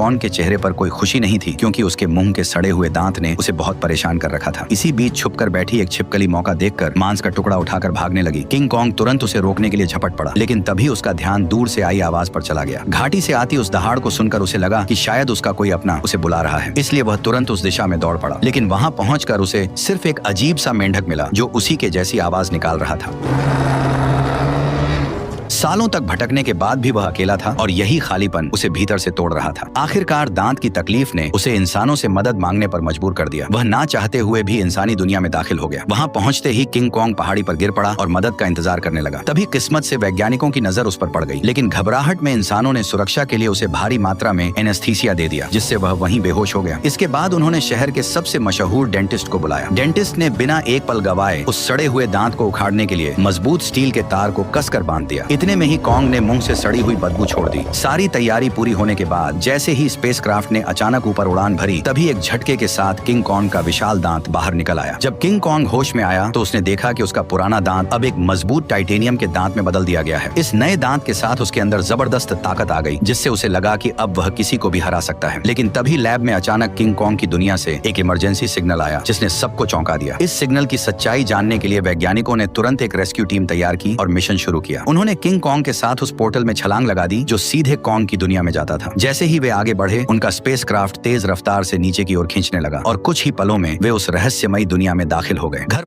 Kong के चेहरे पर कोई खुशी नहीं थी, क्योंकि उसके मुंह के सड़े हुए दांत ने उसे बहुत परेशान कर रखा था। इसी बीच छुपकर बैठी एक छिपकली मौका देखकर मांस का टुकड़ा उठाकर भागने लगी। किंग कॉन्ग तुरंत उसे रोकने के लिए झपट पड़ा, लेकिन तभी उसका ध्यान दूर से आई आवाज पर चला गया। घाटी से आती उस दहाड़ को सुनकर उसे लगा कि शायद उसका कोई अपना उसे बुला रहा है, इसलिए वह तुरंत उस दिशा में दौड़ पड़ा। लेकिन वहां पहुंचकर उसे सिर्फ एक अजीब सा मेंढक मिला जो उसी के जैसी आवाज निकाल रहा था। सालों तक भटकने के बाद भी वह अकेला था और यही खालीपन उसे भीतर से तोड़ रहा था। आखिरकार दांत की तकलीफ ने उसे इंसानों से मदद मांगने पर मजबूर कर दिया। वह ना चाहते हुए भी इंसानी दुनिया में दाखिल हो गया। वहां पहुंचते ही किंग कॉन्ग पहाड़ी पर गिर पड़ा और मदद का इंतजार करने लगा। तभी किस्मत से वैज्ञानिकों की नजर उस पर पड़ गई, लेकिन घबराहट में इंसानों ने सुरक्षा के लिए उसे भारी मात्रा में एनेस्थीसिया दे दिया, जिससे वह वहीं बेहोश हो गया। इसके बाद उन्होंने शहर के सबसे मशहूर डेंटिस्ट को बुलाया। डेंटिस्ट ने बिना एक पल गवाए उस सड़े हुए दांत को उखाड़ने के लिए मजबूत स्टील के तार को कसकर बांध दिया। इतने में ही कॉन्ग ने मुंह से सड़ी हुई बदबू छोड़ दी। सारी तैयारी पूरी होने के बाद जैसे ही स्पेसक्राफ्ट ने अचानक ऊपर उड़ान भरी, तभी एक झटके के साथ किंग कॉन्ग का विशाल दांत बाहर निकल आया। जब किंग कॉन्ग होश में आया तो उसने देखा कि उसका पुराना दांत अब एक मजबूत टाइटेनियम के दांत में बदल दिया गया है। इस नए दांत के साथ उसके अंदर जबरदस्त ताकत आ गई, जिससे उसे लगा कि अब वह किसी को भी हरा सकता है। लेकिन तभी लैब में अचानक किंग कॉन्ग की दुनिया से एक इमरजेंसी सिग्नल आया, जिसने सबको चौंका दिया। इस सिग्नल की सच्चाई जानने के लिए वैज्ञानिकों ने तुरंत एक रेस्क्यू टीम तैयार की और मिशन शुरू किया। उन्होंने किंग कॉन्ग के साथ उस पोर्टल में छलांग लगा दी जो सीधे कॉन्ग की दुनिया में जाता था। जैसे ही वे आगे बढ़े, उनका स्पेसक्राफ्ट तेज रफ्तार से नीचे की ओर खींचने लगा और कुछ ही पलों में वे उस रहस्यमयी दुनिया में दाखिल हो गए। घर